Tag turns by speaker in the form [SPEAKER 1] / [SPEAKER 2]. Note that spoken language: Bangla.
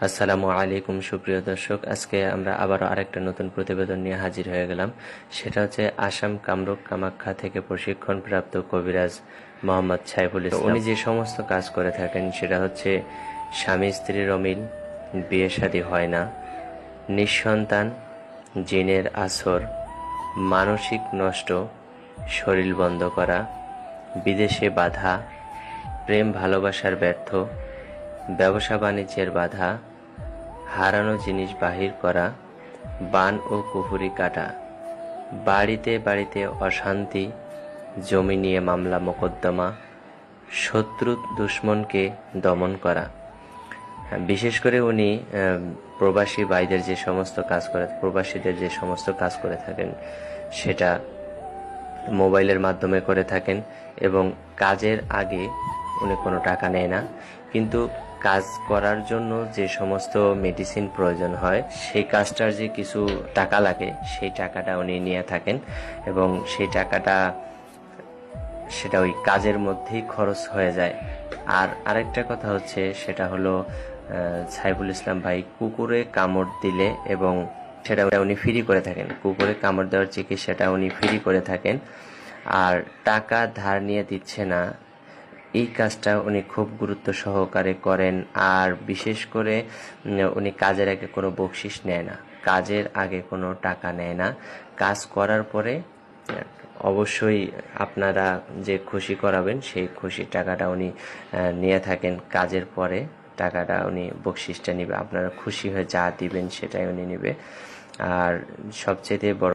[SPEAKER 1] আসসালামু আলাইকুম সুপ্রিয় দর্শক, আজকে আমরা আবারও আরেকটা নতুন প্রতিবেদন নিয়ে হাজির হয়ে গেলাম। সেটা হচ্ছে আসাম কামরূপ কামাখ্যা থেকে প্রশিক্ষণপ্রাপ্ত কবিরাজ মোহাম্মদ সাইফুল ইসলাম। উনি যে সমস্ত কাজ করে থাকেন সেটা হচ্ছে স্বামী স্ত্রীর অমিল, বিয়ে শাদী হয় না, নিঃসন্তান, জিনের আসর, মানসিক নষ্ট, শরীর বন্ধ করা, বিদেশে বাধা, প্রেম ভালোবাসার ব্যর্থ, ব্যবসা বাণিজ্যের বাধা, হারানো জিনিস বাহির করা, বান ও কুফুরি কাটা, বাড়িতে বাড়িতে অশান্তি, জমি নিয়ে মামলা মোকদ্দমা, শত্রু দুশ্মনকে দমন করা। বিশেষ করে উনি প্রবাসী ভাইদের যে সমস্ত কাজ করে, প্রবাসীদের যে সমস্ত কাজ করে থাকেন সেটা মোবাইলের মাধ্যমে করে থাকেন এবং কাজের আগে উনি কোনো টাকা নেয় না, কিন্তু কাজ করার জন্য যে সমস্ত মেডিসিন প্রয়োজন হয় সেই কাজটার যে কিছু টাকা লাগে সেই টাকাটা উনি নিয়ে থাকেন এবং সেই টাকাটা সেটা ওই কাজের মধ্যেই খরচ হয়ে যায়। আর আরেকটা কথা হচ্ছে সেটা হলো সাইফুল ইসলাম ভাই কুকুরে কামড় দিলে এবং সেটা উনি ফ্রি করে থাকেন, কুকুরে কামড় দেওয়ার চিকিৎসাটা উনি ফ্রি করে থাকেন। আর টাকা ধার নিয়ে দিচ্ছে না, এই কাজটা উনি খুব গুরুত্ব সহকারে করেন। আর বিশেষ করে উনি কাজের আগে কোনো বকশিস নেয় না, কাজের আগে কোনো টাকা নেয় না। কাজ করার পরে অবশ্যই আপনারা যে খুশি করাবেন সেই খুশির টাকাটা উনি নিয়ে থাকেন। কাজের পরে টাকাটা উনি বকশিসটা নিবে, আপনারা খুশি হয়ে যা দিবেন সেটাই উনি নিবে। আর সবচেয়ে বড়